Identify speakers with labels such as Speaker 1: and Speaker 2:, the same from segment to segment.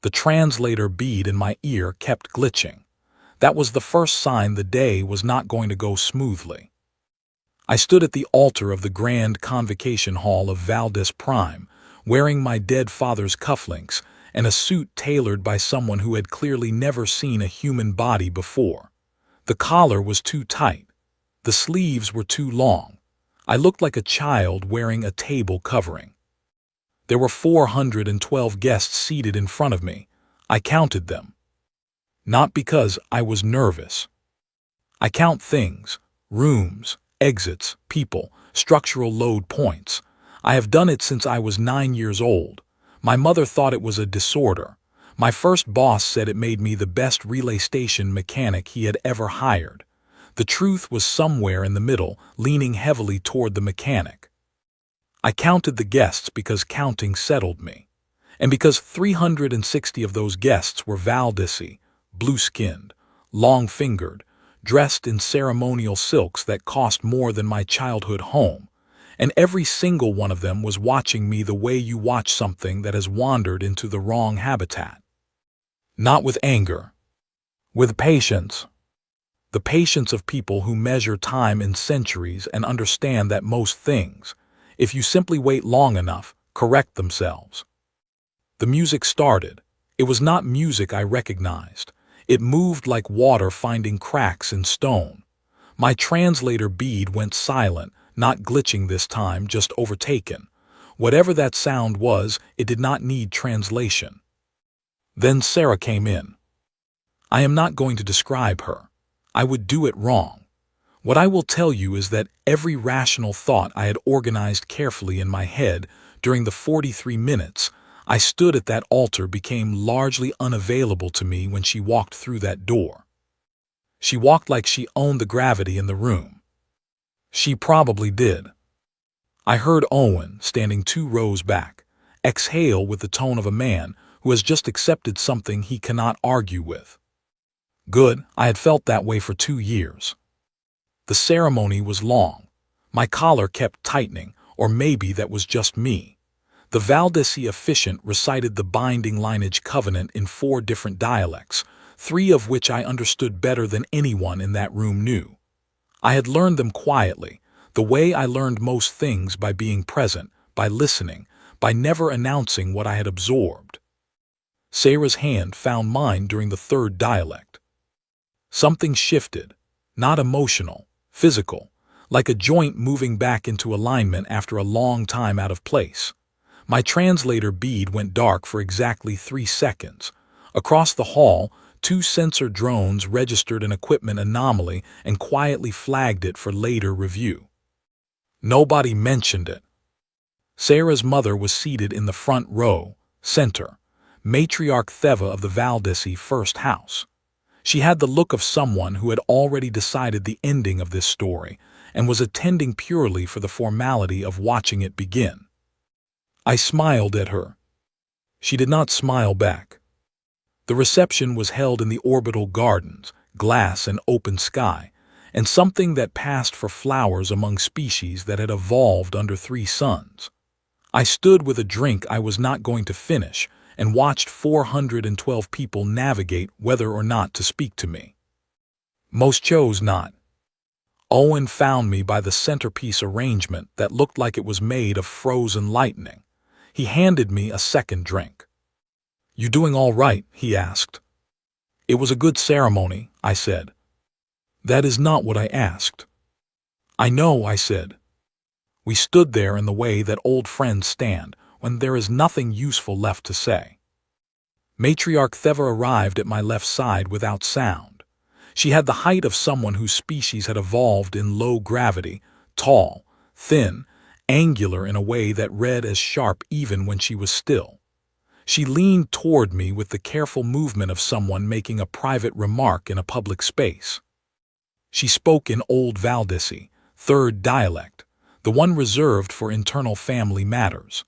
Speaker 1: The translator bead in my ear kept glitching. That was the first sign the day was not going to go smoothly. I stood at the altar of the grand convocation hall of Valdis Prime, wearing my dead father's cufflinks and a suit tailored by someone who had clearly never seen a human body before. The collar was too tight. The sleeves were too long. I looked like a child wearing a table covering. There were 412 guests seated in front of me. I counted them. Not because I was nervous. I count things, rooms, exits, people, structural load points. I have done it since I was 9 years old. My mother thought it was a disorder. My first boss said it made me the best relay station mechanic he had ever hired. The truth was somewhere in the middle, leaning heavily toward the mechanic. I counted the guests because counting settled me, and because 360 of those guests were Valdisi, blue-skinned, long-fingered, dressed in ceremonial silks that cost more than my childhood home, and every single one of them was watching me the way you watch something that has wandered into the wrong habitat. Not with anger, with patience. The patience of people who measure time in centuries and understand that most things, if you simply wait long enough, correct themselves. The music started. It was not music I recognized. It moved like water finding cracks in stone. My translator bead went silent, not glitching this time, just overtaken. Whatever that sound was, it did not need translation. Then Sarah came in. I am not going to describe her. I would do it wrong. What I will tell you is that every rational thought I had organized carefully in my head during the 43 minutes I stood at that altar became largely unavailable to me when she walked through that door. She walked like she owned the gravity in the room. She probably did. I heard Owen, standing 2 rows back, exhale with the tone of a man who has just accepted something he cannot argue with. Good, I had felt that way for 2 years. The ceremony was long. My collar kept tightening, or maybe that was just me. The Valdisi officiant recited the binding lineage covenant in 4 different dialects, 3 of which I understood better than anyone in that room knew. I had learned them quietly, the way I learned most things, by being present, by listening, by never announcing what I had absorbed. Sarah's hand found mine during the 3rd dialect. Something shifted, not emotional, physical, like a joint moving back into alignment after a long time out of place. My translator bead went dark for exactly 3 seconds. Across the hall, 2 sensor drones registered an equipment anomaly and quietly flagged it for later review. Nobody mentioned it. Sarah's mother was seated in the front row, center, matriarch Theva of the Valdisi first house. She had the look of someone who had already decided the ending of this story and was attending purely for the formality of watching it begin. I smiled at her. She did not smile back. The reception was held in the orbital gardens, glass and open sky, and something that passed for flowers among species that had evolved under 3 suns. I stood with a drink I was not going to finish and watched 412 people navigate whether or not to speak to me. Most chose not. Owen found me by the centerpiece arrangement that looked like it was made of frozen lightning. He handed me a second drink. "You doing all right?" he asked. "It was a good ceremony," I said. "That is not what I asked." "I know," I said. We stood there in the way that old friends stand when there is nothing useful left to say. Matriarch Theva arrived at my left side without sound. She had the height of someone whose species had evolved in low gravity, tall, thin, angular in a way that read as sharp even when she was still. She leaned toward me with the careful movement of someone making a private remark in a public space. She spoke in Old Valdisi, 3rd dialect, the one reserved for internal family matters.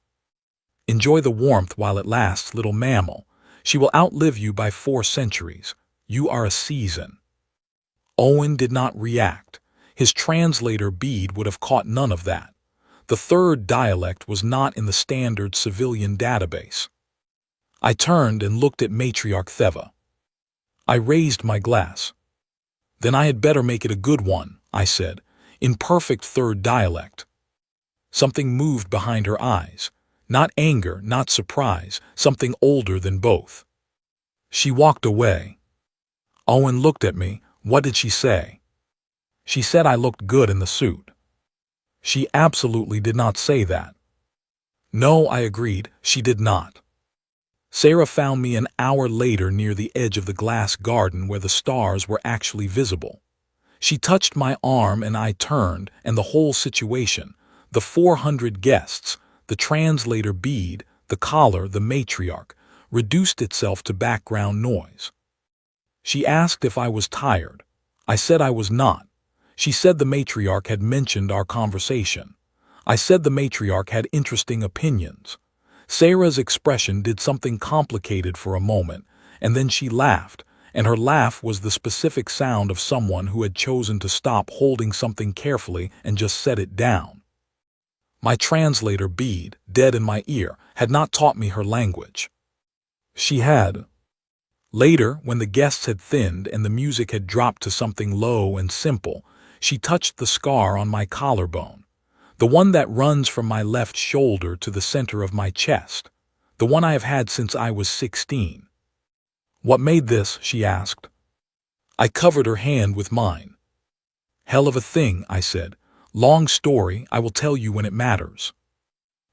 Speaker 1: "Enjoy the warmth while it lasts, little mammal. She will outlive you by 4 centuries. You are a season." Owen did not react. His translator bead would have caught none of that. The 3rd dialect was not in the standard civilian database. I turned and looked at Matriarch Theva. I raised my glass. "Then I had better make it a good one," I said, in perfect third dialect. Something moved behind her eyes. Not anger, not surprise, something older than both. She walked away. Owen looked at me. What did she say? She said I looked good in the suit. She absolutely did not say that. No, I agreed, she did not. Sarah found me an hour later near the edge of the glass garden where the stars were actually visible. She touched my arm and I turned, and the whole situation, the 400 guests, the translator bead, the collar, the matriarch, reduced itself to background noise. She asked if I was tired. I said I was not. She said the matriarch had mentioned our conversation. I said the matriarch had interesting opinions. Sarah's expression did something complicated for a moment, and then she laughed, and her laugh was the specific sound of someone who had chosen to stop holding something carefully and just set it down. My translator bead, dead in my ear, had not taught me her language. She had. Later, when the guests had thinned and the music had dropped to something low and simple, she touched the scar on my collarbone, the one that runs from my left shoulder to the center of my chest, the one I have had since I was 16. "What made this?" she asked. I covered her hand with mine. "Hell of a thing," I said. "Long story, I will tell you when it matters."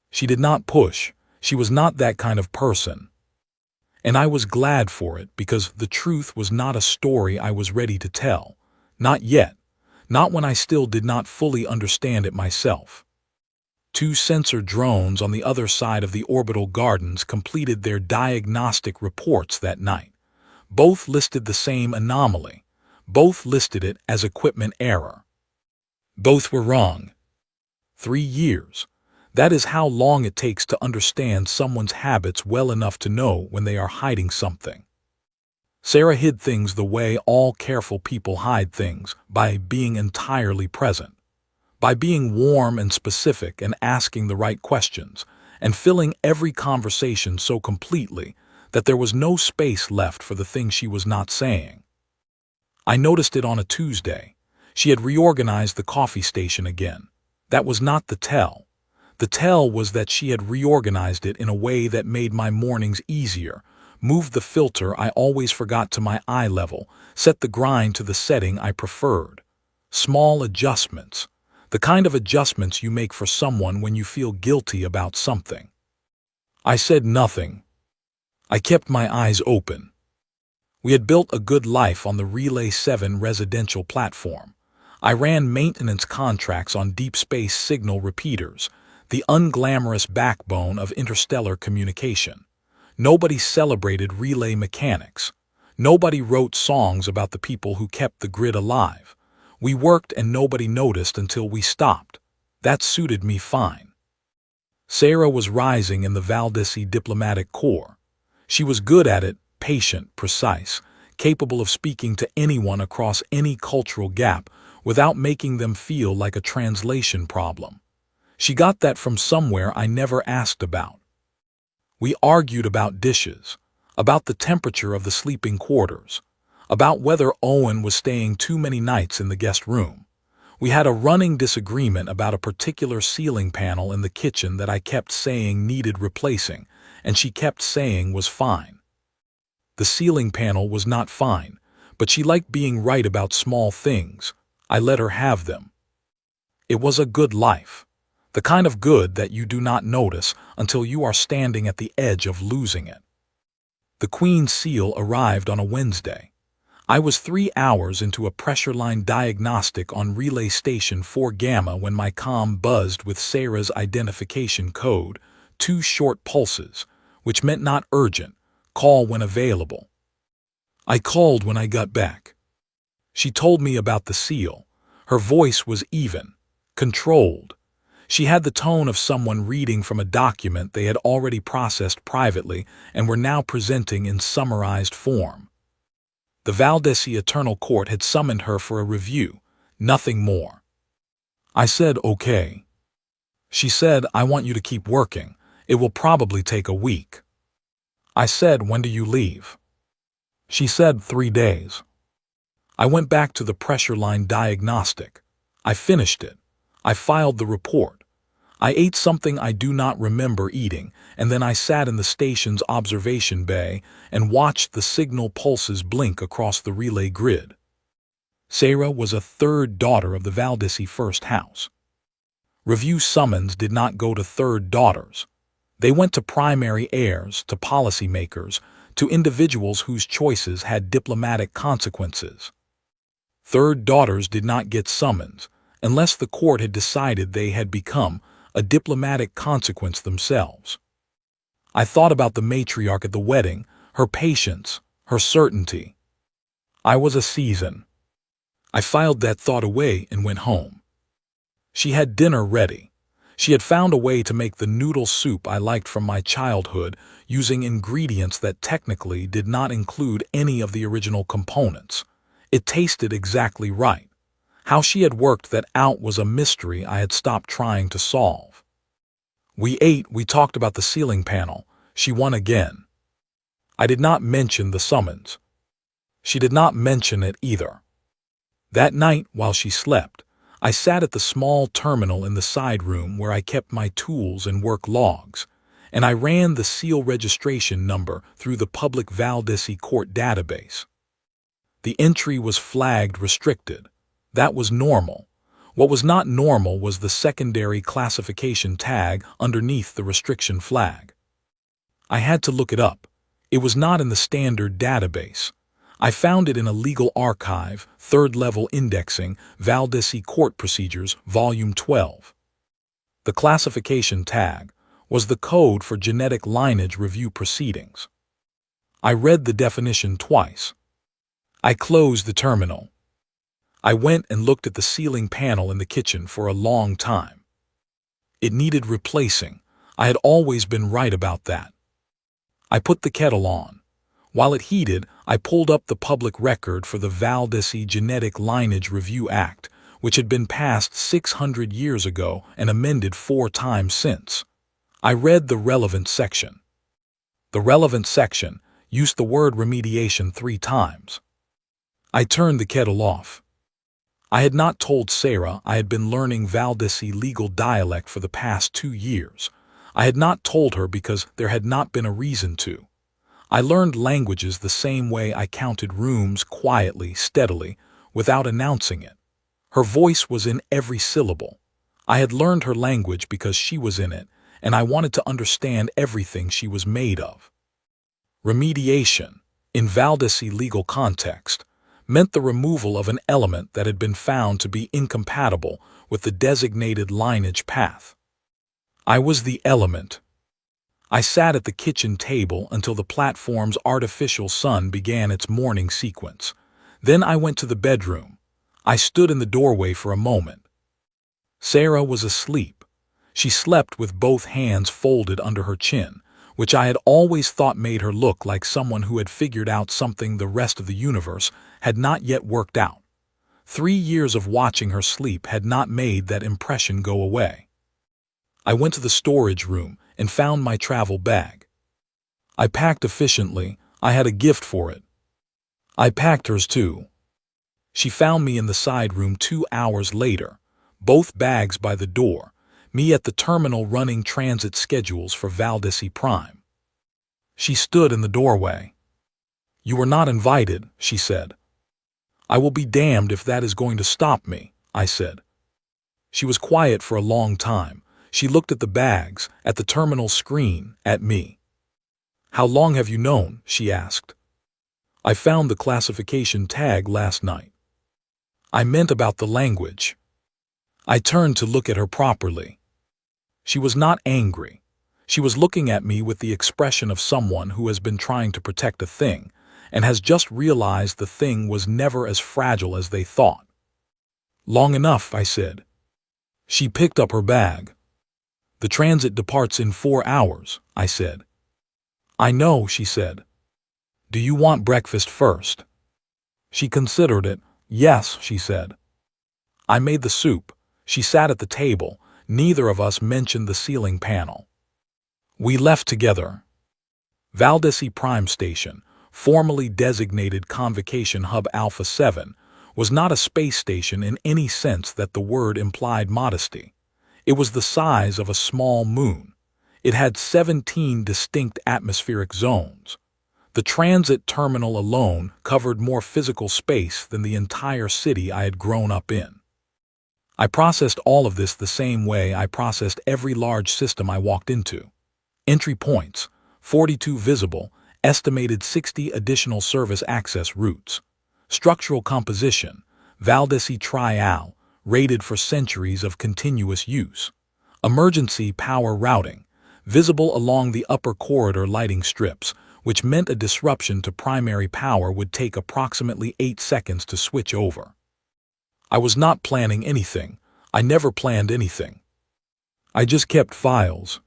Speaker 1: She did not push. She was not that kind of person. And I was glad for it, because the truth was not a story I was ready to tell. Not yet. Not when I still did not fully understand it myself. 2 sensor drones on the other side of the orbital gardens completed their diagnostic reports that night. Both listed the same anomaly. Both listed it as equipment error. Both were wrong. 3 years. That is how long it takes to understand someone's habits well enough to know when they are hiding something. Sarah hid things the way all careful people hide things, by being entirely present, by being warm and specific and asking the right questions, and filling every conversation so completely that there was no space left for the thing she was not saying. I noticed it on a Tuesday. She had reorganized the coffee station again. That was not the tell. The tell was that she had reorganized it in a way that made my mornings easier, moved the filter I always forgot to my eye level, set the grind to the setting I preferred. Small adjustments. The kind of adjustments you make for someone when you feel guilty about something. I said nothing. I kept my eyes open. We had built a good life on the Relay 7 residential platform. I ran maintenance contracts on deep space signal repeaters, the unglamorous backbone of interstellar communication. Nobody celebrated relay mechanics. Nobody wrote songs about the people who kept the grid alive. We worked and nobody noticed until we stopped. That suited me fine. Sarah was rising in the Valdesi diplomatic corps. She was good at it, patient, precise, capable of speaking to anyone across any cultural gap without making them feel like a translation problem. She got that from somewhere I never asked about. We argued about dishes, about the temperature of the sleeping quarters, about whether Owen was staying too many nights in the guest room. We had a running disagreement about a particular ceiling panel in the kitchen that I kept saying needed replacing, and she kept saying was fine. The ceiling panel was not fine, but she liked being right about small things. I let her have them. It was a good life. The kind of good that you do not notice until you are standing at the edge of losing it. The Queen's seal arrived on a Wednesday. I was 3 hours into a pressure line diagnostic on Relay Station 4 Gamma when my comm buzzed with Sarah's identification code, 2 short pulses, which meant not urgent, call when available. I called when I got back. She told me about the seal. Her voice was even, controlled. She had the tone of someone reading from a document they had already processed privately and were now presenting in summarized form. The Valdesi Eternal Court had summoned her for a review, nothing more. I said, okay. She said, I want you to keep working. It will probably take a week. I said, "When do you leave?" She said, 3 days. I went back to the pressure line diagnostic. I finished it. I filed the report. I ate something I do not remember eating, and then I sat in the station's observation bay and watched the signal pulses blink across the relay grid. Sarah was a third daughter of the Valdesi first house. Review summons did not go to third daughters. They went to primary heirs, to policymakers, to individuals whose choices had diplomatic consequences. Third daughters did not get summons, unless the court had decided they had become a diplomatic consequence themselves. I thought about the matriarch at the wedding, her patience, her certainty. I was a season. I filed that thought away and went home. She had dinner ready. She had found a way to make the noodle soup I liked from my childhood using ingredients that technically did not include any of the original components. It tasted exactly right. How she had worked that out was a mystery I had stopped trying to solve. We ate, we talked about the ceiling panel. She won again. I did not mention the summons. She did not mention it either. That night, while she slept, I sat at the small terminal in the side room where I kept my tools and work logs, and I ran the seal registration number through the public Valdesi court database. The entry was flagged restricted. That was normal. What was not normal was the secondary classification tag underneath the restriction flag. I had to look it up. It was not in the standard database. I found it in a legal archive, third-level indexing, Valdesi Court Procedures, Volume 12. The classification tag was the code for genetic lineage review proceedings. I read the definition twice. I closed the terminal. I went and looked at the ceiling panel in the kitchen for a long time. It needed replacing. I had always been right about that. I put the kettle on. While it heated, I pulled up the public record for the Valdesi Genetic Lineage Review Act, which had been passed 600 years ago and amended 4 times since. I read the relevant section. The relevant section used the word remediation 3 times. I turned the kettle off. I had not told Sarah I had been learning Valdesi legal dialect for the past 2 years. I had not told her because there had not been a reason to. I learned languages the same way I counted rooms quietly, steadily, without announcing it. Her voice was in every syllable. I had learned her language because she was in it, and I wanted to understand everything she was made of. Remediation, in Valdesi legal context, meant the removal of an element that had been found to be incompatible with the designated lineage path. I was the element. I sat at the kitchen table until the platform's artificial sun began its morning sequence. Then I went to the bedroom. I stood in the doorway for a moment. Sarah was asleep. She slept with both hands folded under her chin, which I had always thought made her look like someone who had figured out something the rest of the universe had not yet worked out. 3 years of watching her sleep had not made that impression go away. I went to the storage room and found my travel bag. I packed efficiently. I had a gift for it. I packed hers too. She found me in the side room 2 hours later, both bags by the door, me at the terminal running transit schedules for Valdesi Prime. She stood in the doorway. "You were not invited," she said. "I will be damned if that is going to stop me," I said. She was quiet for a long time. She looked at the bags, at the terminal screen, at me. "How long have you known?" she asked. "I found the classification tag last night." I meant about the language. I turned to look at her properly. She was not angry. She was looking at me with the expression of someone who has been trying to protect a thing and has just realized the thing was never as fragile as they thought. "Long enough," I said. She picked up her bag. "The transit departs in 4 hours," I said. "I know," she said. "Do you want breakfast first?" She considered it. "Yes," she said. I made the soup. She sat at the table. Neither of us mentioned the ceiling panel. We left together. Valdesi Prime Station, formerly designated Convocation Hub Alpha 7, was not a space station in any sense that the word implied modesty. It was the size of a small moon. It had 17 distinct atmospheric zones. The transit terminal alone covered more physical space than the entire city I had grown up in. I processed all of this the same way I processed every large system I walked into. Entry points, 42 visible, estimated 60 additional service access routes. Structural composition, Valdesi Trial, rated for centuries of continuous use. Emergency power routing, visible along the upper corridor lighting strips, which meant a disruption to primary power would take approximately 8 seconds to switch over. I was not planning anything. I never planned anything. I just kept files.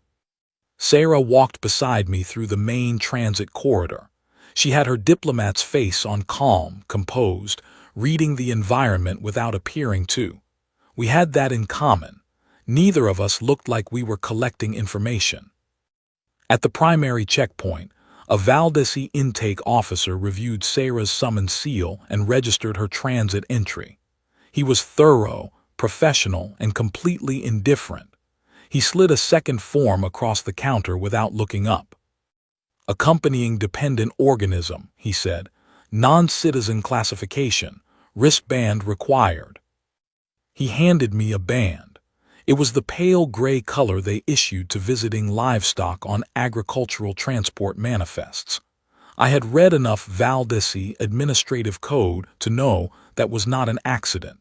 Speaker 1: Sarah walked beside me through the main transit corridor. She had her diplomat's face on, calm, composed, reading the environment without appearing to. We had that in common. Neither of us looked like we were collecting information. At the primary checkpoint, a Valdesi intake officer reviewed Sarah's summons seal and registered her transit entry. He was thorough, professional, and completely indifferent. He slid a second form across the counter without looking up. Accompanying dependent organism, he said. Non-citizen classification. Wristband required. He handed me a band. It was the pale gray color they issued to visiting livestock on agricultural transport manifests. I had read enough Valdesi administrative code to know that was not an accident.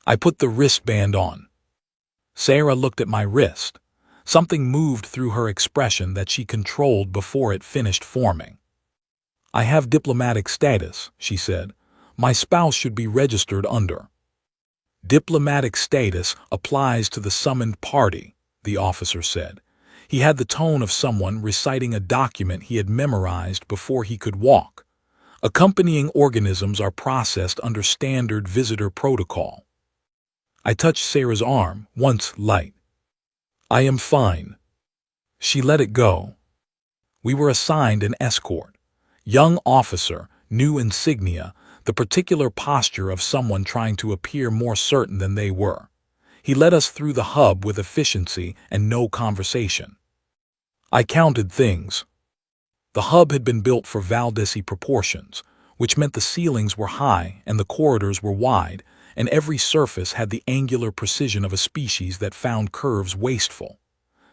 Speaker 1: I put the wristband on. Sarah looked at my wrist. Something moved through her expression that she controlled before it finished forming. I have diplomatic status, she said. My spouse should be registered under. Diplomatic status applies to the summoned party, the officer said. He had the tone of someone reciting a document he had memorized before he could walk. Accompanying organisms are processed under standard visitor protocol. I touched Sarah's arm, once light. I am fine. She let it go. We were assigned an escort. Young officer, new insignia, the particular posture of someone trying to appear more certain than they were. He led us through the hub with efficiency and no conversation. I counted things. The hub had been built for Valdesi proportions, which meant the ceilings were high and the corridors were wide, and every surface had the angular precision of a species that found curves wasteful.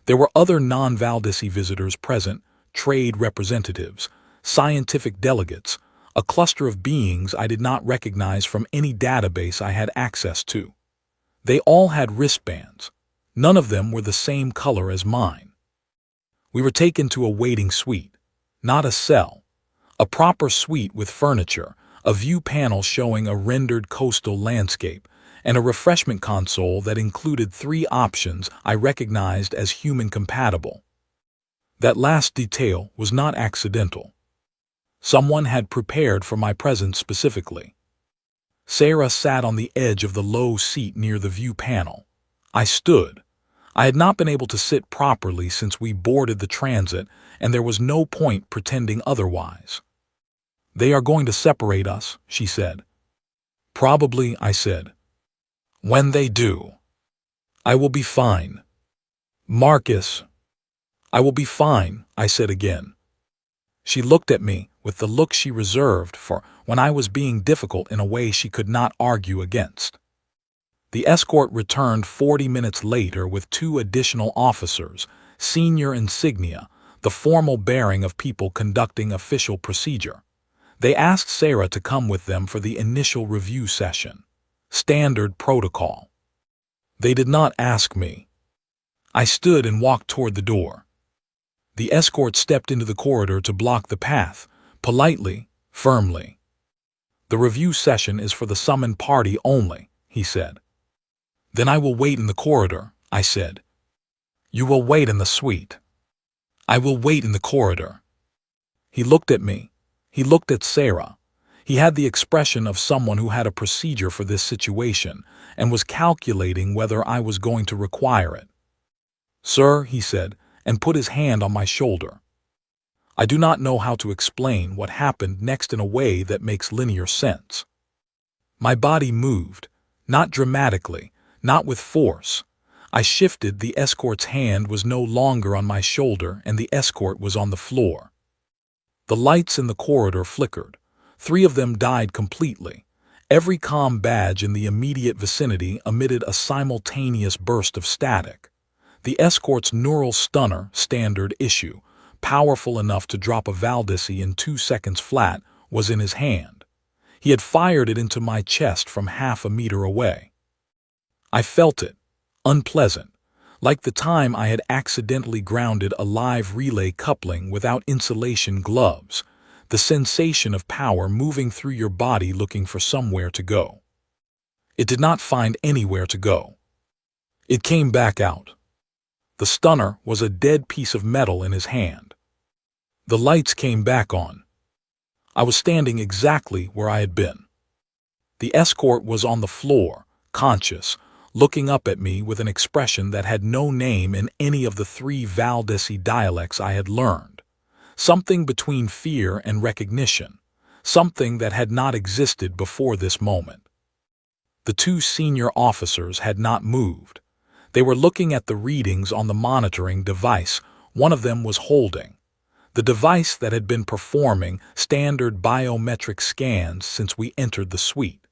Speaker 1: There were other non-Valdesi visitors present, trade representatives, scientific delegates, a cluster of beings I did not recognize from any database I had access to. They all had wristbands. None of them were the same color as mine. We were taken to a waiting suite, not a cell. A proper suite with furniture, a view panel showing a rendered coastal landscape, and a refreshment console that included 3 options I recognized as human-compatible. That last detail was not accidental. Someone had prepared for my presence specifically. Sarah sat on the edge of the low seat near the view panel. I stood. I had not been able to sit properly since we boarded the transit, and there was no point pretending otherwise. They are going to separate us, she said. Probably, I said. When they do, I will be fine. Marcus. I will be fine, I said again. She looked at me with the look she reserved for when I was being difficult in a way she could not argue against. The escort returned 40 minutes later with 2 additional officers, senior insignia, the formal bearing of people conducting official procedure. They asked Sarah to come with them for the initial review session. Standard protocol. They did not ask me. I stood and walked toward the door. The escort stepped into the corridor to block the path, politely, firmly. The review session is for the summoned party only, he said. Then I will wait in the corridor, I said. You will wait in the suite. I will wait in the corridor. He looked at me. He looked at Sarah. He had the expression of someone who had a procedure for this situation and was calculating whether I was going to require it. Sir, he said, and put his hand on my shoulder. I do not know how to explain what happened next in a way that makes linear sense. My body moved, not dramatically, not with force. I shifted, the escort's hand was no longer on my shoulder, and the escort was on the floor. The lights in the corridor flickered. 3 of them died completely. Every comm badge in the immediate vicinity emitted a simultaneous burst of static. The escort's neural stunner, standard issue, powerful enough to drop a Valdesi in 2 seconds flat, was in his hand. He had fired it into my chest from half a meter away. I felt it, unpleasant, like the time I had accidentally grounded a live relay coupling without insulation gloves, the sensation of power moving through your body looking for somewhere to go. It did not find anywhere to go. It came back out. The stunner was a dead piece of metal in his hand. The lights came back on. I was standing exactly where I had been. The escort was on the floor, conscious, looking up at me with an expression that had no name in any of the 3 Valdesi dialects I had learned. Something between fear and recognition, something that had not existed before this moment. The 2 senior officers had not moved. They were looking at the readings on the monitoring device one of them was holding, the device that had been performing standard biometric scans since we entered the suite.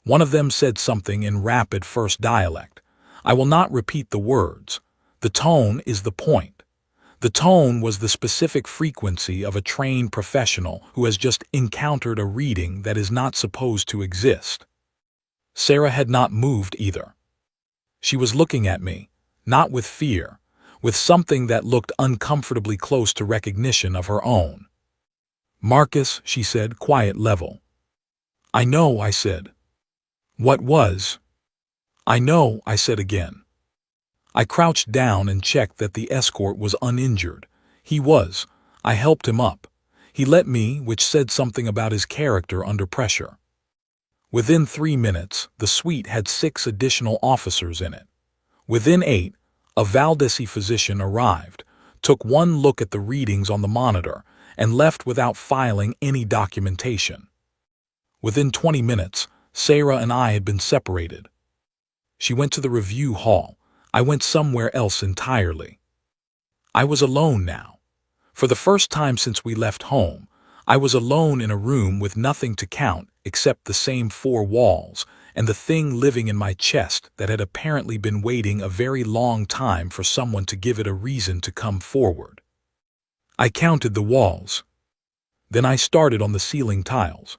Speaker 1: One of them said something in rapid first dialect. I will not repeat the words. The tone is the point. The tone was the specific frequency of a trained professional who has just encountered a reading that is not supposed to exist. Sarah had not moved either. She was looking at me, not with fear, with something that looked uncomfortably close to recognition of her own. Marcus, she said, quiet level. I know, I said. What was? I know, I said again. I crouched down and checked that the escort was uninjured. He was. I helped him up. He let me, which said something about his character under pressure. Within 3 minutes, the suite had 6 additional officers in it. Within 8, a Valdesi physician arrived, took one look at the readings on the monitor, and left without filing any documentation. Within 20 minutes, Sarah and I had been separated. She went to the review hall. I went somewhere else entirely. I was alone now. For the first time since we left home, I was alone in a room with nothing to count except the same 4 walls and the thing living in my chest that had apparently been waiting a very long time for someone to give it a reason to come forward. I counted the walls. Then I started on the ceiling tiles.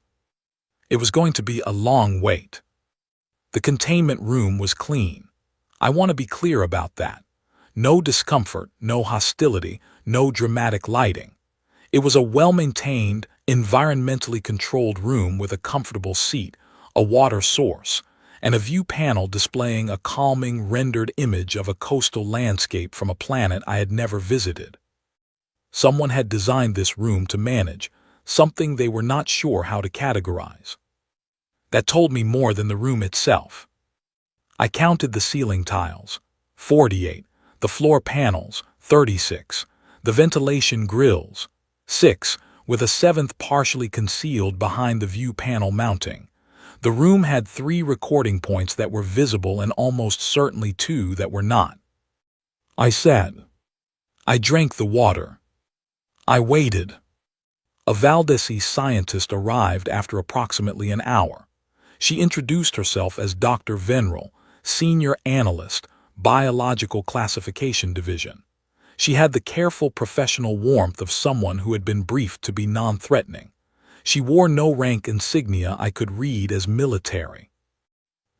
Speaker 1: It was going to be a long wait. The containment room was clean. I want to be clear about that. No discomfort, no hostility, no dramatic lighting. It was a well-maintained, environmentally controlled room with a comfortable seat, a water source, and a view panel displaying a calming rendered image of a coastal landscape from a planet I had never visited. Someone had designed this room to manage something they were not sure how to categorize. That told me more than the room itself. I counted the ceiling tiles, 48, the floor panels, 36, the ventilation grills, 6, with a 7th partially concealed behind the view panel mounting. The room had 3 recording points that were visible and almost certainly 2 that were not. I said. I drank the water. I waited. A Valdesi scientist arrived after approximately an hour. She introduced herself as Dr. Venrel, Senior Analyst, Biological Classification Division. She had the careful professional warmth of someone who had been briefed to be non-threatening. She wore no rank insignia I could read as military.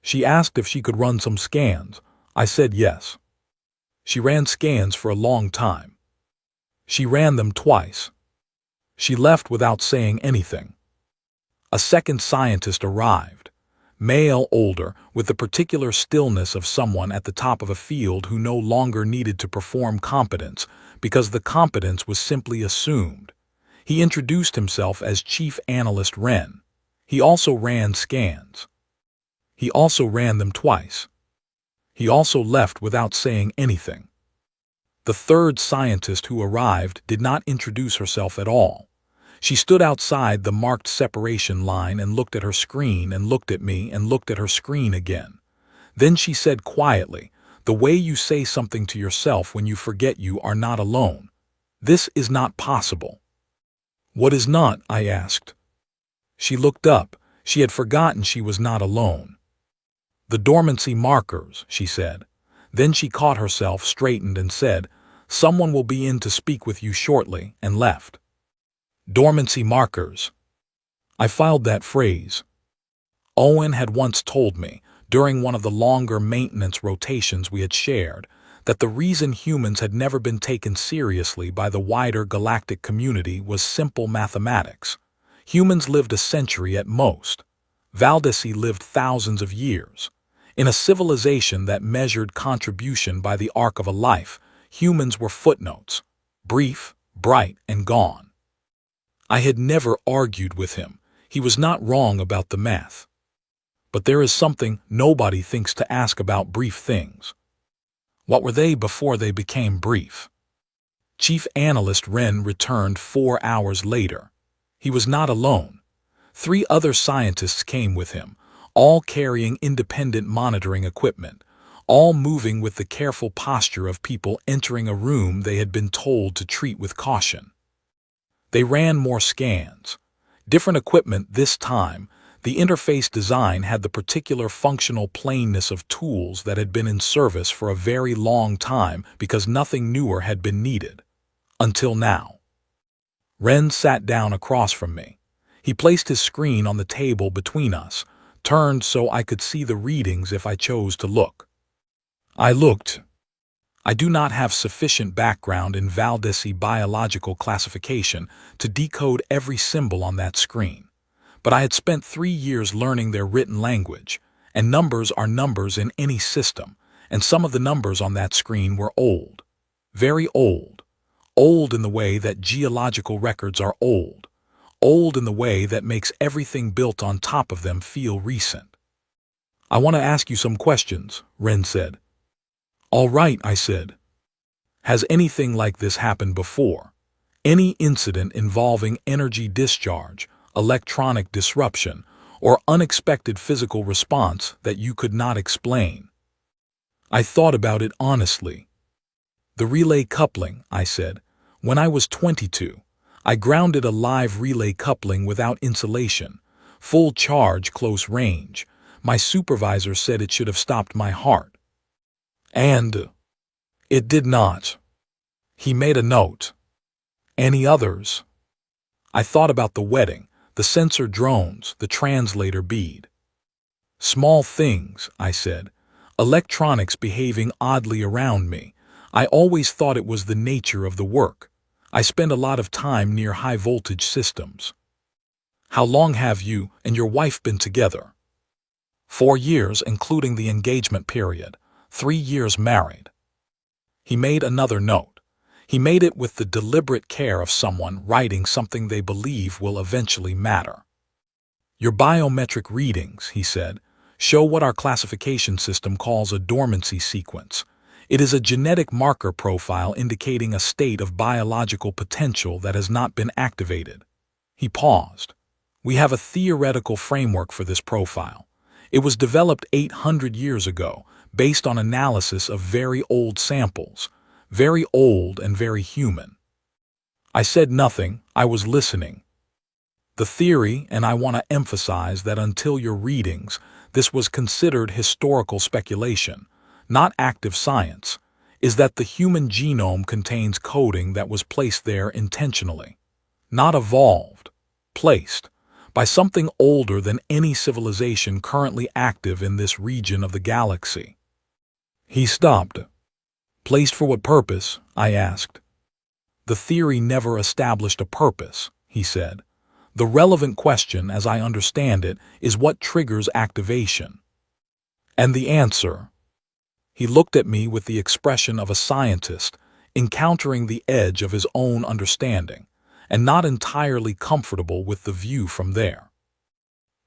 Speaker 1: She asked if she could run some scans. I said yes. She ran scans for a long time. She ran them twice. She left without saying anything. A second scientist arrived. Male, older, with the particular stillness of someone at the top of a field who no longer needed to perform competence because the competence was simply assumed. He introduced himself as Chief Analyst Wren. He also ran scans. He also ran them twice. He also left without saying anything. The third scientist who arrived did not introduce herself at all. She stood outside the marked separation line and looked at her screen and looked at me and looked at her screen again. Then she said quietly, "The way you say something to yourself when you forget you are not alone. This is not possible." "What is not?" I asked. She looked up. She had forgotten she was not alone. "The dormancy markers," she said. Then she caught herself, straightened, and said, "Someone will be in to speak with you shortly," and left. Dormancy markers. I filed that phrase. Owen had once told me, during one of the longer maintenance rotations we had shared, that the reason humans had never been taken seriously by the wider galactic community was simple mathematics. Humans lived a century at most. Valdesi lived thousands of years. In a civilization that measured contribution by the arc of a life, humans were footnotes, brief, bright, and gone. I had never argued with him. He was not wrong about the math. But there is something nobody thinks to ask about brief things. What were they before they became brief? Chief Analyst Wren returned 4 hours later. He was not alone. 3 other scientists came with him, all carrying independent monitoring equipment, all moving with the careful posture of people entering a room they had been told to treat with caution. They ran more scans. Different equipment this time. The interface design had the particular functional plainness of tools that had been in service for a very long time because nothing newer had been needed. Until now. Wren sat down across from me. He placed his screen on the table between us, turned so I could see the readings if I chose to look. I looked. I do not have sufficient background in Valdesi biological classification to decode every symbol on that screen, but I had spent 3 years learning their written language, and numbers are numbers in any system, and some of the numbers on that screen were old. Very old. Old in the way that geological records are old. Old in the way that makes everything built on top of them feel recent. "I want to ask you some questions," Wren said. "All right," I said. "Has anything like this happened before? Any incident involving energy discharge, electronic disruption, or unexpected physical response that you could not explain?" I thought about it honestly. "The relay coupling," I said. "When I was 22, I grounded a live relay coupling without insulation, full charge, close range. My supervisor said it should have stopped my heart. And it did not." He made a note. "Any others?" I thought about the wedding, the sensor drones, the translator bead. "Small things," I said. "Electronics behaving oddly around me. I always thought it was the nature of the work. I spend a lot of time near high-voltage systems." "How long have you and your wife been together?" 4 years, including the engagement period. 3 years married." He made another note. He made it with the deliberate care of someone writing something they believe will eventually matter. "Your biometric readings," he said, "show what our classification system calls a dormancy sequence. It is a genetic marker profile indicating a state of biological potential that has not been activated." He paused. "We have a theoretical framework for this profile. It was developed 800 years ago, based on analysis of very old samples, very old and very human." I said nothing. I was listening. "The theory, and I want to emphasize that until your readings, this was considered historical speculation, not active science, is that the human genome contains coding that was placed there intentionally. Not evolved, placed, by something older than any civilization currently active in this region of the galaxy." He stopped. "Placed for what purpose?" I asked. "The theory never established a purpose," he said. "The relevant question, as I understand it, is what triggers activation." "And the answer?" He looked at me with the expression of a scientist encountering the edge of his own understanding, and not entirely comfortable with the view from there.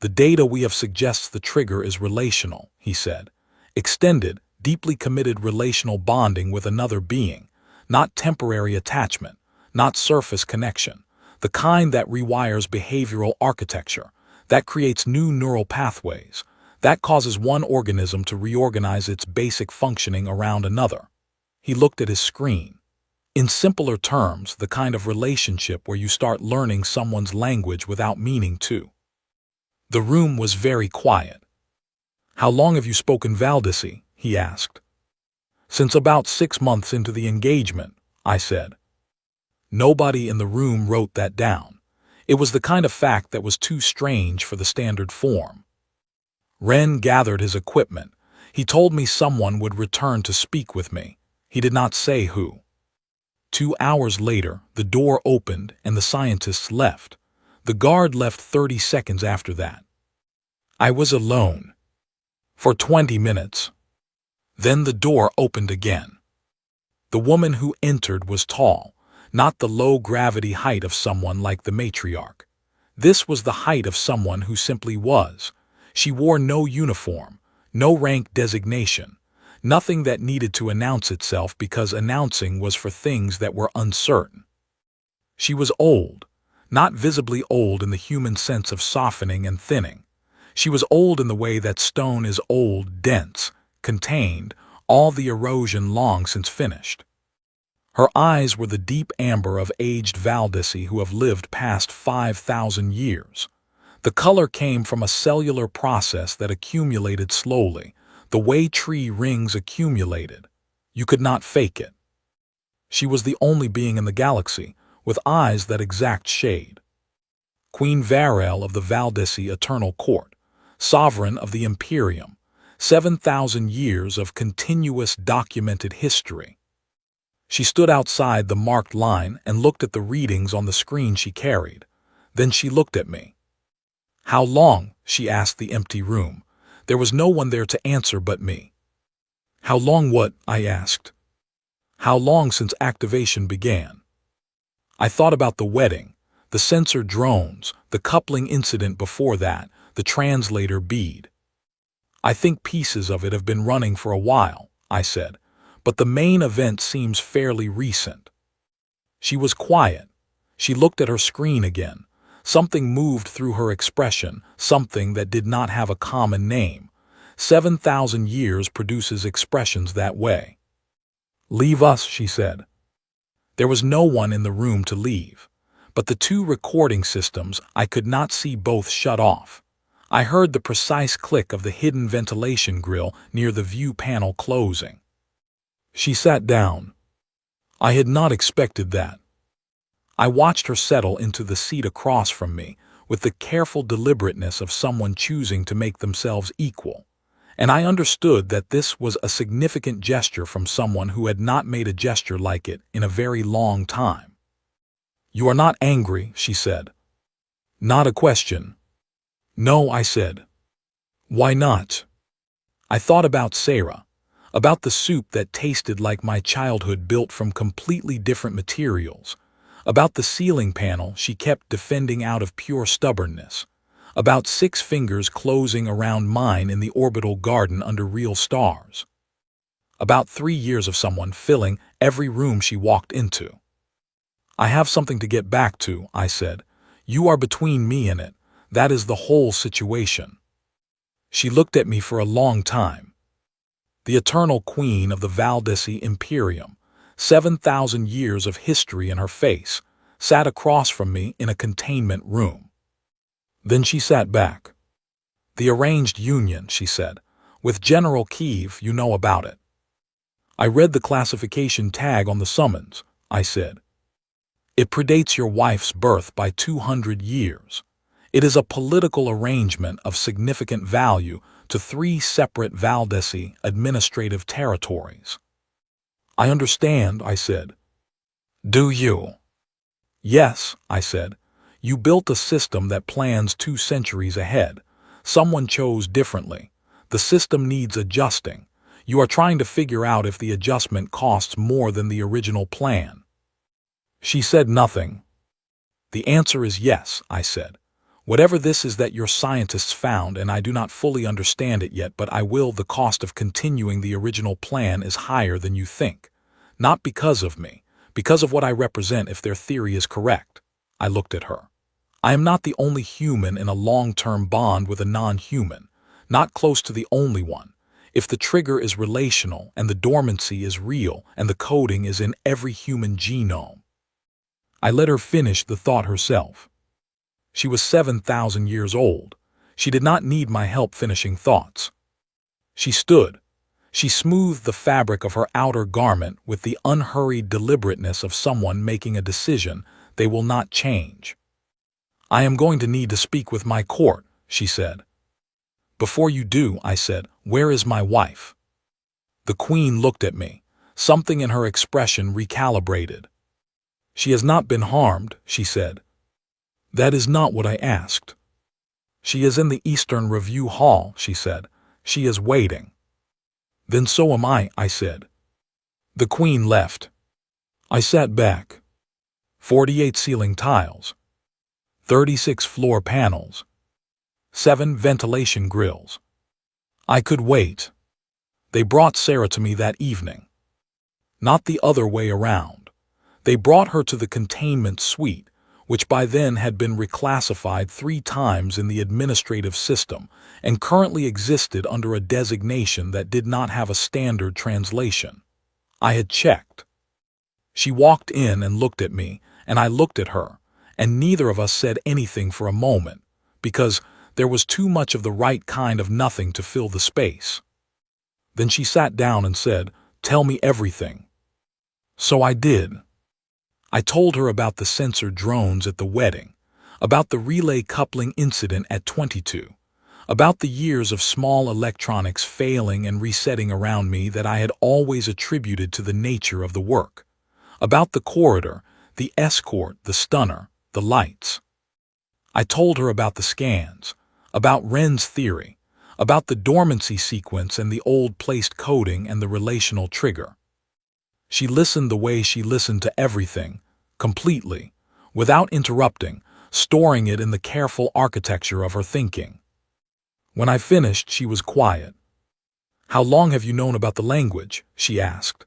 Speaker 1: "The data we have suggests the trigger is relational," he said. "Extended, deeply committed relational bonding with another being, not temporary attachment, not surface connection, the kind that rewires behavioral architecture, that creates new neural pathways, that causes one organism to reorganize its basic functioning around another. He looked at his screen. In simpler terms, the kind of relationship where you start learning someone's language without meaning to. The room was very quiet. "How long have you spoken Valdesi?" he asked. "Since about 6 months into the engagement," I said. Nobody in the room wrote that down. It was the kind of fact that was too strange for the standard form. Ren gathered his equipment. He told me someone would return to speak with me. He did not say who. 2 hours later, the door opened and the scientists left. The guard left 30 seconds after that. I was alone. For 20 minutes. Then the door opened again. The woman who entered was tall, not the low-gravity height of someone like the matriarch. This was the height of someone who simply was. She wore no uniform, no rank designation, nothing that needed to announce itself because announcing was for things that were uncertain. She was old, not visibly old in the human sense of softening and thinning. She was old in the way that stone is old, dense, contained, all the erosion long since finished. Her eyes were the deep amber of aged Valdesi who have lived past 5,000 years. The color came from a cellular process that accumulated slowly, the way tree rings accumulated. You could not fake it. She was the only being in the galaxy with eyes that exact shade. Queen Varel of the Valdesi Eternal Court, sovereign of the Imperium, 7,000 years of continuous documented history. She stood outside the marked line and looked at the readings on the screen she carried. Then she looked at me. "How long?" she asked the empty room. There was no one there to answer but me. "How long what?" I asked. "How long since activation began?" I thought about the wedding, the sensor drones, the coupling incident before that, the translator bead. "I think pieces of it have been running for a while," I said, "but the main event seems fairly recent." She was quiet. She looked at her screen again. Something moved through her expression, something that did not have a common name. 7,000 years produces expressions that way. "Leave us," she said. There was no one in the room to leave, but the 2 recording systems I could not see both shut off. I heard the precise click of the hidden ventilation grill near the view panel closing. She sat down. I had not expected that. I watched her settle into the seat across from me with the careful deliberateness of someone choosing to make themselves equal, and I understood that this was a significant gesture from someone who had not made a gesture like it in a very long time. "You are not angry," she said. "Not a question." "No," I said. "Why not?" I thought about Sarah, about the soup that tasted like my childhood built from completely different materials, about the ceiling panel she kept defending out of pure stubbornness, about 6 fingers closing around mine in the orbital garden under real stars, about 3 years of someone filling every room she walked into. "I have something to get back to," I said. "You are between me and it. That is the whole situation." She looked at me for a long time. The eternal queen of the Valdesi Imperium, 7,000 years of history in her face, sat across from me in a containment room. Then she sat back. "The arranged union," she said. "With General Kiev, you know about it." "I read the classification tag on the summons," I said. "It predates your wife's birth by 200 years. It is a political arrangement of significant value to 3 separate Valdesi administrative territories." "I understand," I said. "Do you?" "Yes," I said. "You built a system that plans 2 centuries ahead. Someone chose differently. The system needs adjusting. You are trying to figure out if the adjustment costs more than the original plan." She said nothing. "The answer is yes," I said. "Whatever this is that your scientists found, and I do not fully understand it yet, but I will, the cost of continuing the original plan is higher than you think. Not because of me, because of what I represent if their theory is correct. I looked at her. I am not the only human in a long-term bond with a non-human, not close to the only one. If the trigger is relational and the dormancy is real and the coding is in every human genome. I let her finish the thought herself. She was 7,000 years old. She did not need my help finishing thoughts. She stood. She smoothed the fabric of her outer garment with the unhurried deliberateness of someone making a decision they will not change. I am going to need to speak with my court, she said. Before you do, I said, where is my wife? The queen looked at me. Something in her expression recalibrated. She has not been harmed, she said. That is not what I asked. She is in the Eastern Review Hall, she said. She is waiting. Then so am I said. The queen left. I sat back. 48 ceiling tiles. 36 floor panels. 7 ventilation grills. I could wait. They brought Sarah to me that evening. Not the other way around. They brought her to the containment suite, which by then had been reclassified 3 times in the administrative system and currently existed under a designation that did not have a standard translation. I had checked. She walked in and looked at me, and I looked at her, and neither of us said anything for a moment, because there was too much of the right kind of nothing to fill the space. Then she sat down and said, "Tell me everything." So I did. I told her about the sensor drones at the wedding, about the relay coupling incident at 22, about the years of small electronics failing and resetting around me that I had always attributed to the nature of the work, about the corridor, the escort, the stunner, the lights. I told her about the scans, about Wren's theory, about the dormancy sequence and the old placed coding and the relational trigger. She listened the way she listened to everything, completely, without interrupting, storing it in the careful architecture of her thinking. When I finished, she was quiet. "How long have you known about the language?" she asked.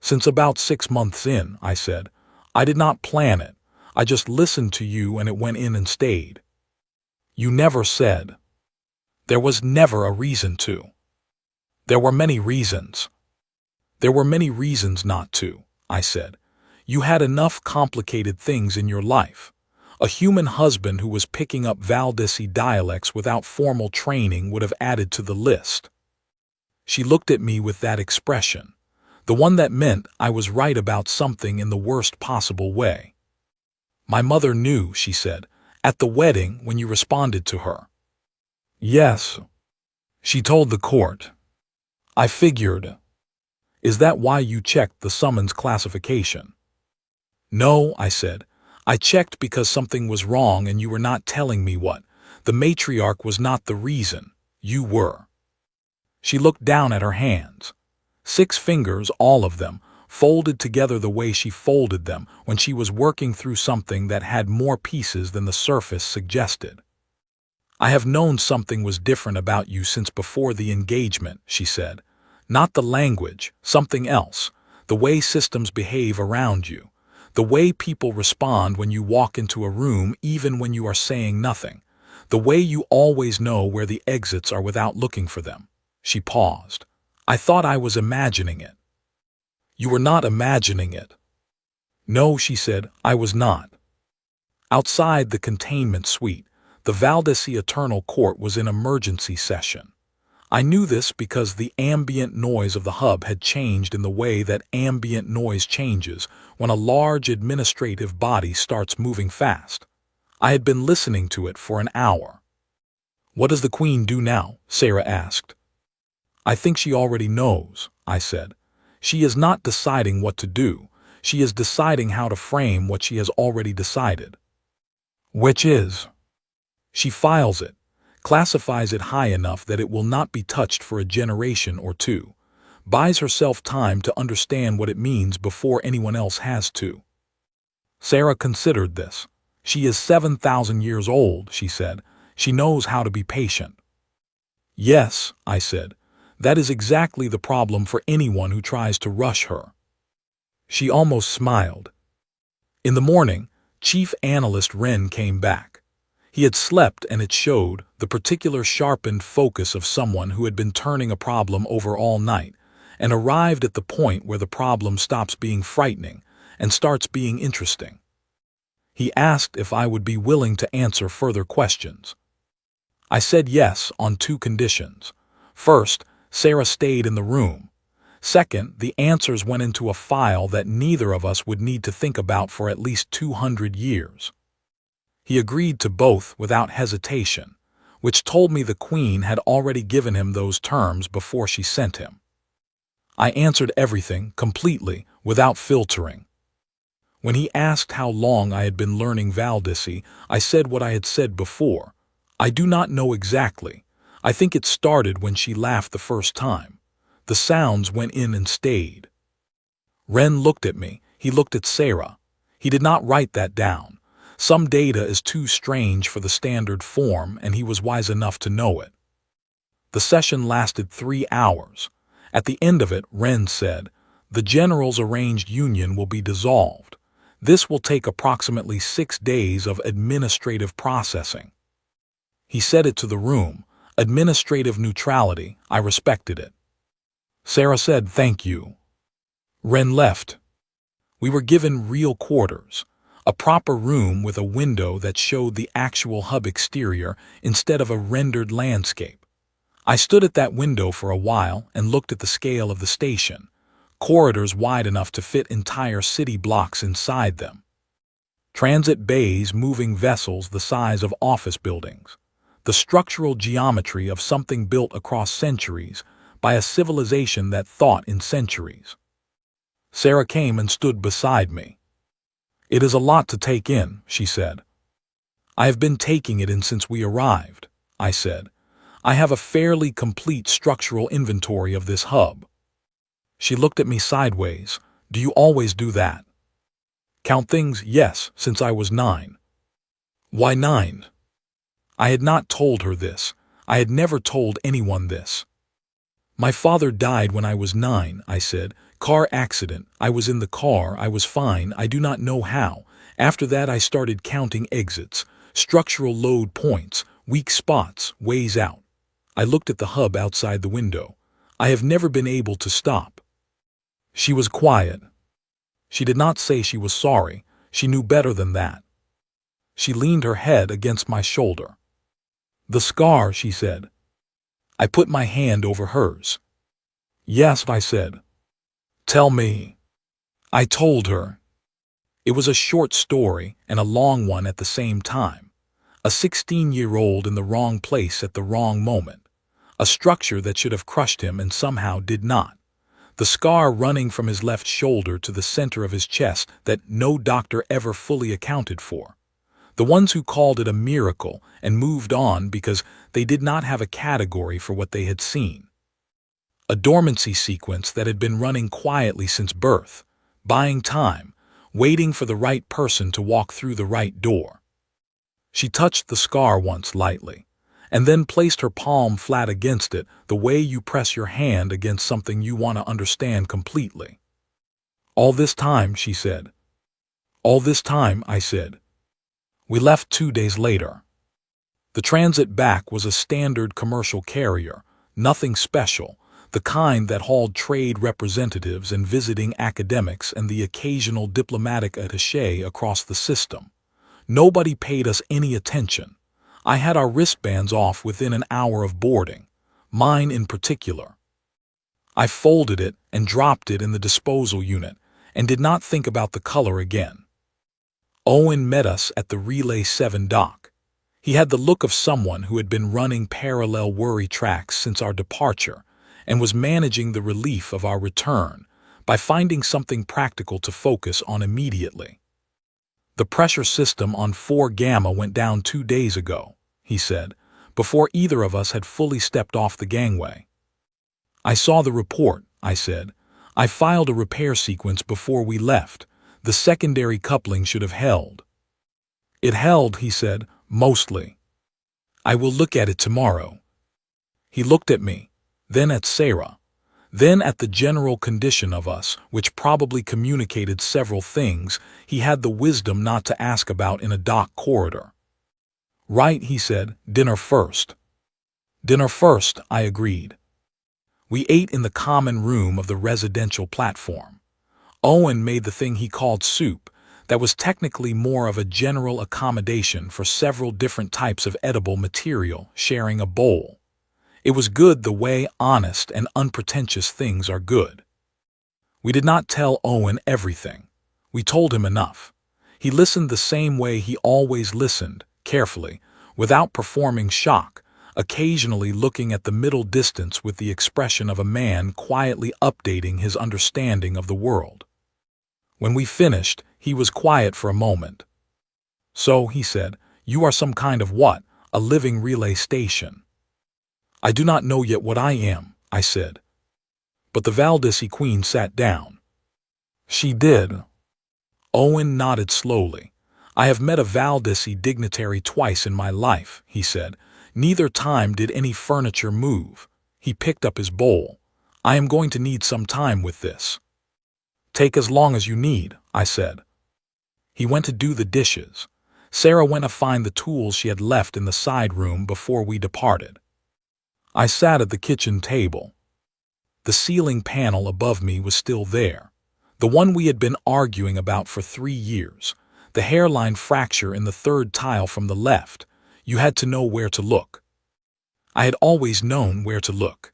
Speaker 1: "Since about 6 months in," I said. "I did not plan it. I just listened to you and it went in and stayed." "You never said." "There was never a reason to." "There were many reasons." "There were many reasons not to," I said. "You had enough complicated things in your life. A human husband who was picking up Valdesi dialects without formal training would have added to the list." She looked at me with that expression, the one that meant I was right about something in the worst possible way. "My mother knew," she said, "at the wedding when you responded to her." "Yes." She told the court. "I figured." "Is that why you checked the summons classification?" "No," I said. "I checked because something was wrong and you were not telling me what. The matriarch was not the reason. You were." She looked down at her hands. 6 fingers, all of them, folded together the way she folded them when she was working through something that had more pieces than the surface suggested. "I have known something was different about you since before the engagement," she said. "Not the language, something else, the way systems behave around you. The way people respond when you walk into a room even when you are saying nothing. The way you always know where the exits are without looking for them." She paused. "I thought I was imagining it." "You were not imagining it." "No," she said, "I was not." Outside the containment suite, the Valdesi Eternal Court was in emergency session. I knew this because the ambient noise of the hub had changed in the way that ambient noise changes when a large administrative body starts moving fast. I had been listening to it for an hour. "What does the Queen do now?" Sarah asked. "I think she already knows," I said. "She is not deciding what to do. She is deciding how to frame what she has already decided." "Which is?" "She files it, classifies it high enough that it will not be touched for a generation or 2, buys herself time to understand what it means before anyone else has to." Sarah considered this. "She is 7,000 years old," she said. "She knows how to be patient." "Yes," I said. "That is exactly the problem for anyone who tries to rush her." She almost smiled. In the morning, Chief Analyst Wren came back. He had slept, and it showed the particular sharpened focus of someone who had been turning a problem over all night and arrived at the point where the problem stops being frightening and starts being interesting. He asked if I would be willing to answer further questions. I said yes on two conditions. First, Sarah stayed in the room. Second, the answers went into a file that neither of us would need to think about for at least 200 years. He agreed to both without hesitation, which told me the Queen had already given him those terms before she sent him. I answered everything completely, without filtering. When he asked how long I had been learning Valdisi, I said what I had said before. I do not know exactly. I think it started when she laughed the first time. The sounds went in and stayed. Wren looked at me. He looked at Sarah. He did not write that down. Some data is too strange for the standard form, and he was wise enough to know it. The session lasted 3 hours. At the end of it, Wren said, "The General's arranged union will be dissolved. This will take approximately 6 days of administrative processing." He said it to the room. Administrative neutrality. I respected it. Sarah said, "Thank you." Wren left. We were given real quarters, a proper room with a window that showed the actual hub exterior instead of a rendered landscape. I stood at that window for a while and looked at the scale of the station, corridors wide enough to fit entire city blocks inside them. Transit bays moving vessels the size of office buildings, the structural geometry of something built across centuries by a civilization that thought in centuries. Sarah came and stood beside me. "It is a lot to take in," she said. "I have been taking it in since we arrived," I said. "I have a fairly complete structural inventory of this hub." She looked at me sideways. "Do you always do that?" "Count things, yes, since I was 9. "Why 9? I had not told her this. I had never told anyone this. "My father died when I was 9, I said. "Car accident. I was in the car. I was fine. I do not know how. After that I started counting exits, structural load points, weak spots, ways out. I looked at the hub outside the window. I have never been able to stop." She was quiet. She did not say she was sorry. She knew better than that. She leaned her head against my shoulder. "The scar," she said. I put my hand over hers. "Yes," I said. "Tell me." I told her. It was a short story and a long one at the same time. A 16-year-old in the wrong place at the wrong moment. A structure that should have crushed him and somehow did not. The scar running from his left shoulder to the center of his chest that no doctor ever fully accounted for. The ones who called it a miracle and moved on because they did not have a category for what they had seen. A dormancy sequence that had been running quietly since birth, buying time, waiting for the right person to walk through the right door. She touched the scar once lightly, and then placed her palm flat against it the way you press your hand against something you want to understand completely. "All this time," she said. "All this time," I said. We left 2 days later. The transit back was a standard commercial carrier, nothing special, the kind that hauled trade representatives and visiting academics and the occasional diplomatic attaché across the system. Nobody paid us any attention. I had our wristbands off within an hour of boarding, mine in particular. I folded it and dropped it in the disposal unit and did not think about the color again. Owen met us at the Relay 7 dock. He had the look of someone who had been running parallel worry tracks since our departure and was managing the relief of our return by finding something practical to focus on immediately. "The pressure system on 4 Gamma went down 2 days ago," he said, before either of us had fully stepped off the gangway. "I saw the report," I said. "I filed a repair sequence before we left. The secondary coupling should have held." "It held," he said, "mostly. I will look at it tomorrow." He looked at me, then at Sarah. Then at the general condition of us, which probably communicated several things he had the wisdom not to ask about in a dock corridor. Right, he said, dinner first. Dinner first, I agreed. We ate in the common room of the residential platform. Owen made the thing he called soup, that was technically more of a general accommodation for several different types of edible material sharing a bowl. It was good the way honest and unpretentious things are good. We did not tell Owen everything. We told him enough. He listened the same way he always listened, carefully, without performing shock, occasionally looking at the middle distance with the expression of a man quietly updating his understanding of the world. When we finished, he was quiet for a moment. So, he said, you are some kind of what? A living relay station. I do not know yet what I am, I said. But the Valdisi queen sat down. She did. Owen nodded slowly. I have met a Valdisi dignitary twice in my life, he said. Neither time did any furniture move. He picked up his bowl. I am going to need some time with this. Take as long as you need, I said. He went to do the dishes. Sarah went to find the tools she had left in the side room before we departed. I sat at the kitchen table. The ceiling panel above me was still there, the one we had been arguing about for 3 years, the hairline fracture in the third tile from the left. You had to know where to look. I had always known where to look.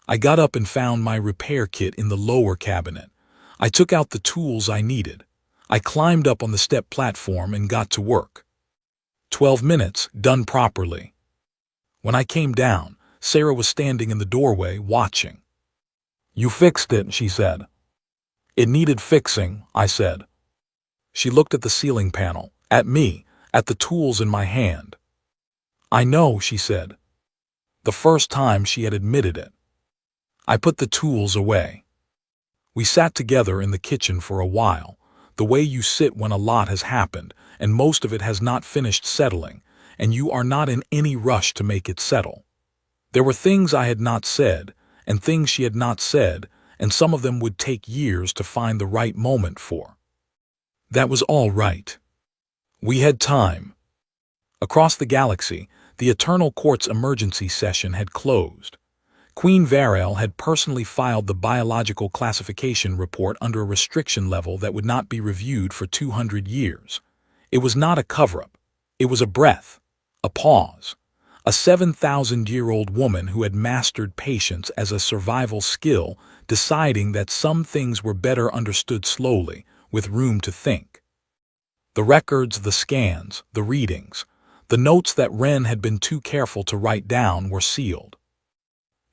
Speaker 1: I got up and found my repair kit in the lower cabinet. I took out the tools I needed. I climbed up on the step platform and got to work. 12 minutes, done properly. When I came down, Sarah was standing in the doorway watching. You fixed it, she said. It needed fixing, I said. She looked at the ceiling panel, at me, at the tools in my hand. I know, she said. The first time she had admitted it. I put the tools away. We sat together in the kitchen for a while, the way you sit when a lot has happened, and most of it has not finished settling, and you are not in any rush to make it settle. There were things I had not said, and things she had not said, and some of them would take years to find the right moment for. That was all right. We had time. Across the galaxy, the Eternal Court's emergency session had closed. Queen Varel had personally filed the biological classification report under a restriction level that would not be reviewed for 200 years. It was not a cover-up. It was a breath, a pause. A 7,000-year-old woman who had mastered patience as a survival skill, deciding that some things were better understood slowly, with room to think. The records, the scans, the readings, the notes that Wren had been too careful to write down were sealed.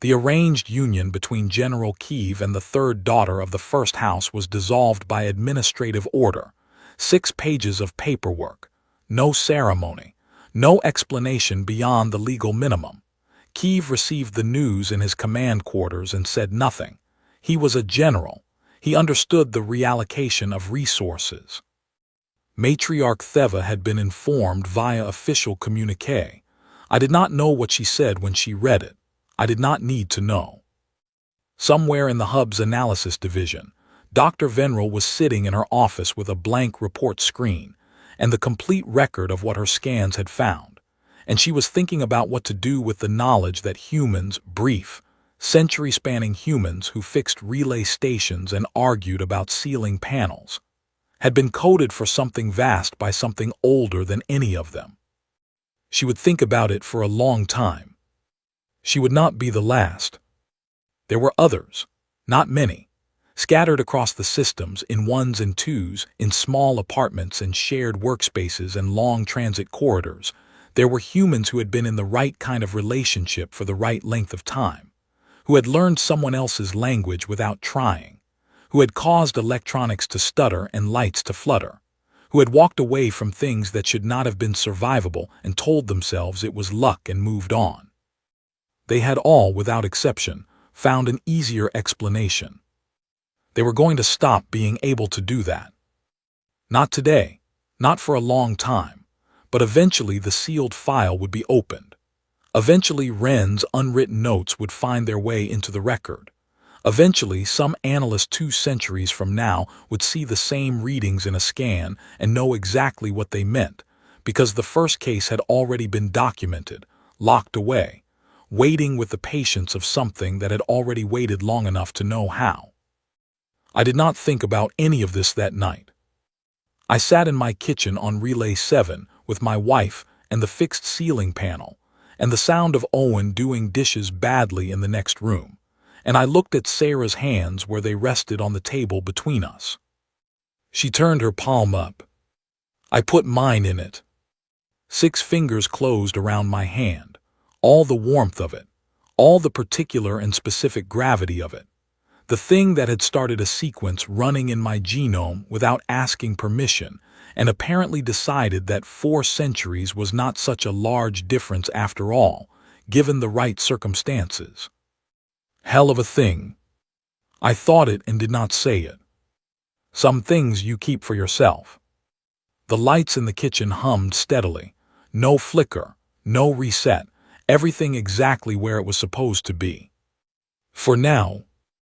Speaker 1: The arranged union between General Kiev and the third daughter of the first house was dissolved by administrative order. 6 pages of paperwork. No ceremony. No explanation beyond the legal minimum. Kiev received the news in his command quarters and said nothing. He was a general. He understood the reallocation of resources. Matriarch Theva had been informed via official communique. I did not know what she said when she read it. I did not need to know. Somewhere in the hub's analysis division, Dr. Venril was sitting in her office with a blank report screen and the complete record of what her scans had found, and she was thinking about what to do with the knowledge that humans, brief, century-spanning humans who fixed relay stations and argued about ceiling panels, had been coded for something vast by something older than any of them. She would think about it for a long time. She would not be the last. There were others, not many, scattered across the systems in ones and twos, in small apartments and shared workspaces and long transit corridors. There were humans who had been in the right kind of relationship for the right length of time, who had learned someone else's language without trying, who had caused electronics to stutter and lights to flutter, who had walked away from things that should not have been survivable and told themselves it was luck and moved on. They had all, without exception, found an easier explanation. They were going to stop being able to do that. Not today, not for a long time, but eventually the sealed file would be opened. Eventually Wren's unwritten notes would find their way into the record. Eventually, some analyst 2 centuries from now would see the same readings in a scan and know exactly what they meant, because the first case had already been documented, locked away, waiting with the patience of something that had already waited long enough to know how. I did not think about any of this that night. I sat in my kitchen on Relay 7 with my wife and the fixed ceiling panel, and the sound of Owen doing dishes badly in the next room, and I looked at Sarah's hands where they rested on the table between us. She turned her palm up. I put mine in it. 6 fingers closed around my hand, all the warmth of it, all the particular and specific gravity of it. The thing that had started a sequence running in my genome without asking permission, and apparently decided that 4 centuries was not such a large difference after all, given the right circumstances. Hell of a thing. I thought it and did not say it. Some things you keep for yourself. The lights in the kitchen hummed steadily. No flicker, no reset, everything exactly where it was supposed to be. For now,